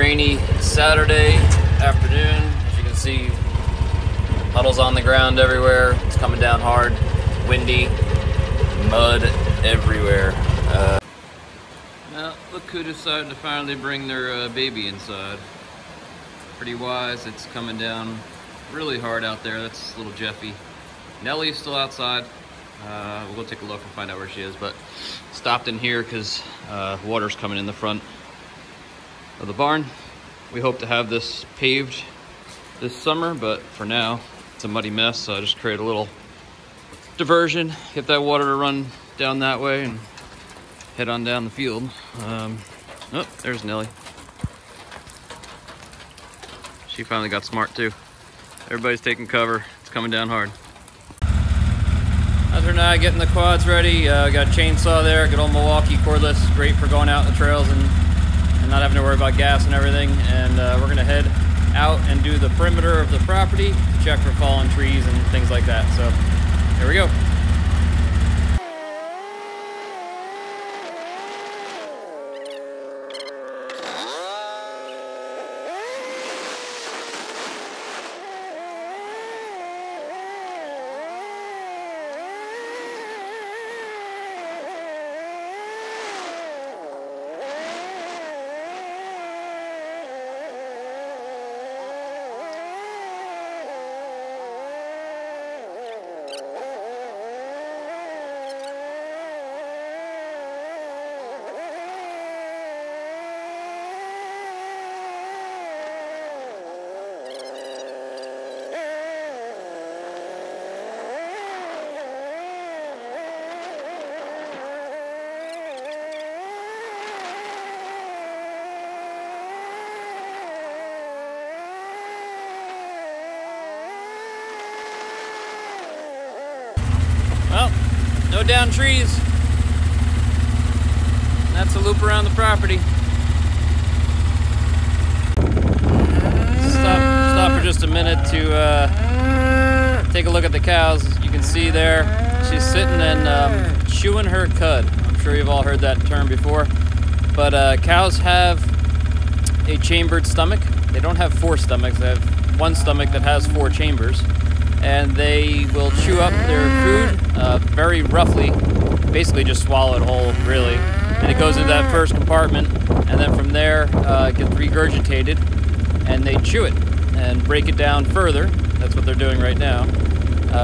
rainy Saturday afternoon. As you can see, puddles on the ground everywhere. It's coming down hard, windy, mud everywhere. Now look who decided to finally bring their baby inside. Pretty wise. It's coming down really hard out there. That's little Jeffy. Nellie's still outside. We'll go take a look and find out where she is, but stopped in here because water's coming in the front of the barn. We hope to have this paved this summer, but for now it's a muddy mess, so I just create a little diversion, get that water to run down that way and head on down the field. Oh, there's Nellie. She finally got smart too. Everybody's taking cover. It's coming down hard. As we're now getting the quads ready, got a chainsaw there, good old Milwaukee cordless, great for going out in the trails and not having to worry about gas and everything. And we're gonna head out and do the perimeter of the property to check for fallen trees and things like that. So here we go. Well, no down trees. That's a loop around the property. Stop for just a minute to take a look at the cows. You can see there, she's sitting and chewing her cud. I'm sure you've all heard that term before. But cows have a chambered stomach. They don't have 4 stomachs. They have 1 stomach that has 4 chambers. And they will chew up their food very roughly, basically just swallow it whole, really. And it goes into that first compartment, and then from there it gets regurgitated, and they chew it and break it down further. That's what they're doing right now,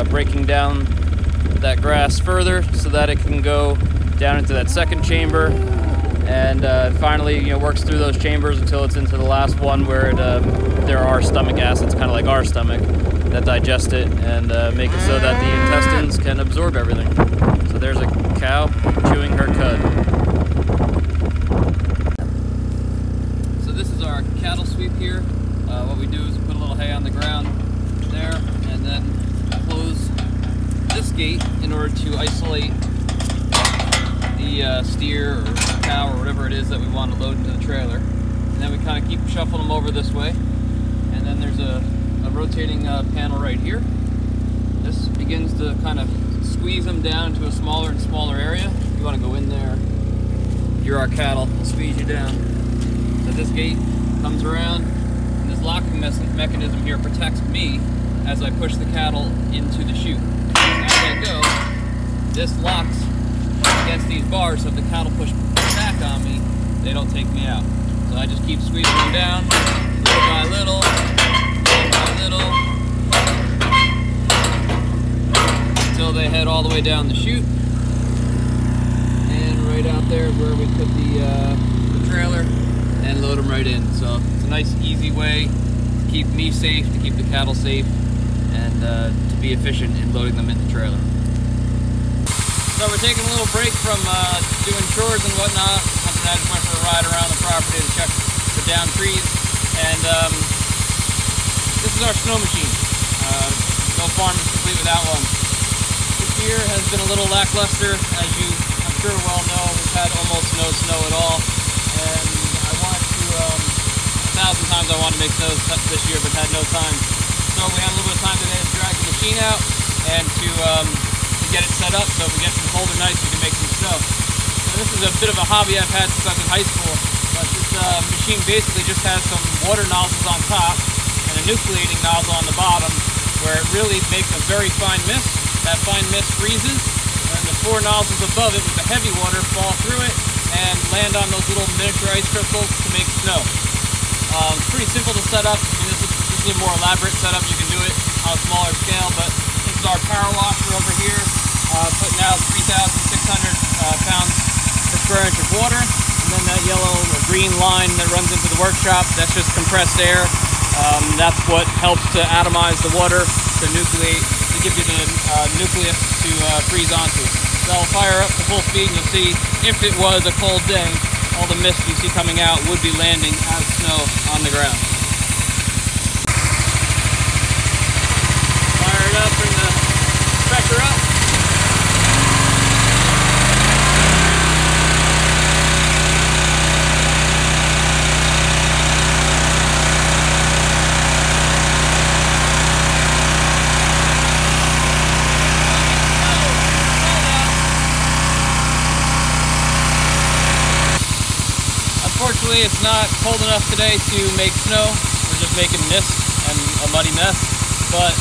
breaking down that grass further so that it can go down into that second chamber, and finally, works through those chambers until it's into the last one where there are stomach acids, kind of like our stomach, that digest it and make it so that the intestines can absorb everything. So there's a cow chewing her cud. So this is our cattle sweep here. What we do is put a little hay on the ground there and then close this gate in order to isolate the steer or cow or whatever it is that we want to load into the trailer. And then we kind of keep shuffling them over this way. And then there's a rotating panel right here. This begins to kind of squeeze them down to a smaller and smaller area. You want to go in there. You're our cattle. I'll squeeze you down. So this gate comes around, and this locking mechanism here protects me as I push the cattle into the chute. As I go, this locks against these bars, so if the cattle push back on me, they don't take me out. So I just keep squeezing them down, little by little, until they head all the way down the chute. And right out there is where we put the trailer and load them right in. So it's a nice, easy way to keep me safe, to keep the cattle safe, and to be efficient in loading them in the trailer. So we're taking a little break from doing chores and whatnot. Hunter and I just went for a ride around the property to check for down trees. And this is our snow machine. No farm is complete without one. This year has been a little lackluster, as you, I'm sure, well know. We've had almost no snow at all. And I wanted to, 1,000 times I wanted to make snow this year, but had no time. So we had a little bit of time today to drag the machine out and to get it set up so if we get some colder nights we can make some snow. So this is a bit of a hobby I've had since I was in high school. But this machine basically just has some water nozzles on top and a nucleating nozzle on the bottom where it really makes a very fine mist. That fine mist freezes, and the 4 nozzles above it with the heavy water fall through it and land on those little miniature ice crystals to make snow. It's pretty simple to set up. I mean, this is a more elaborate setup. You can do it on a smaller scale, but this is our power washer over here, putting out 3,600 pounds per square inch of water. And then that yellow or green line that runs into the workshop, that's just compressed air. That's what helps to atomize the water, to nucleate, to give you the nucleus to freeze onto. So I'll fire up to full speed and you'll see if it was a cold day, all the mist you see coming out would be landing as snow on the ground. Fire it up, bring the pressure up. Unfortunately, it's not cold enough today to make snow. We're just making mist and a muddy mess. But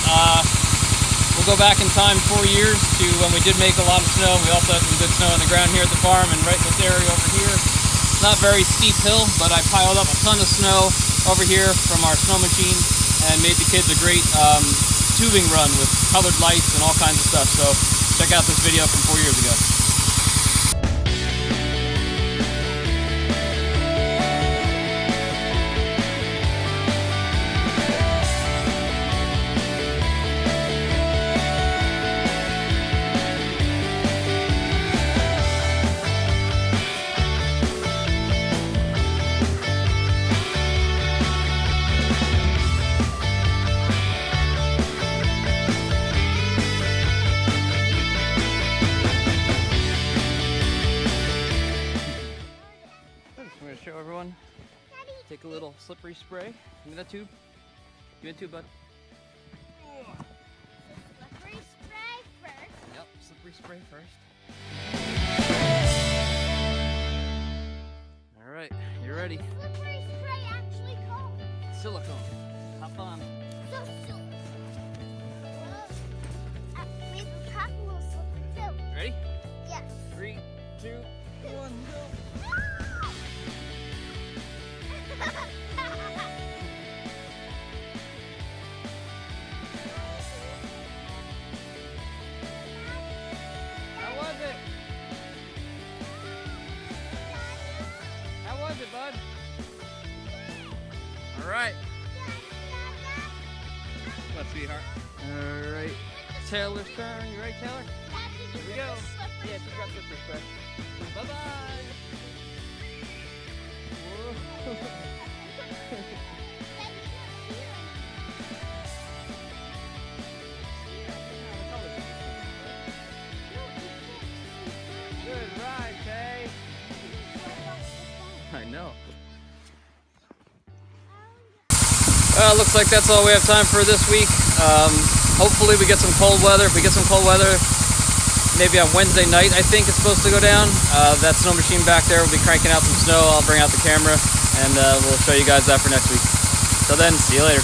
we'll go back in time 4 years to when we did make a lot of snow. We also had some good snow on the ground here at the farm and right in this area over here. It's not a very steep hill, but I piled up a ton of snow over here from our snow machine and made the kids a great tubing run with colored lights and all kinds of stuff. So check out this video from 4 years ago. Show everyone. Take a little slippery spray. Give me that tube. Give me a tube, bud. Slippery spray first. Yep, slippery spray first. All right, you ready? Slippery spray actually called Silicone. Hop on. so. Maybe the top a little slippery too. Ready? Yes. 3, 2, 1, go. How was it? How was it, bud? All right. What, sweetheart? All right. Taylor's turn. You ready, Taylor? Here we go. Yeah, she got slippery spray. Bye-bye. Whoa. Good ride, Tay. I know. Looks like that's all we have time for this week. Hopefully we get some cold weather. If we get some cold weather, maybe on Wednesday night, I think it's supposed to go down. That snow machine back there will be cranking out some snow. I'll bring out the camera and we'll show you guys that for next week. Till then, see you later.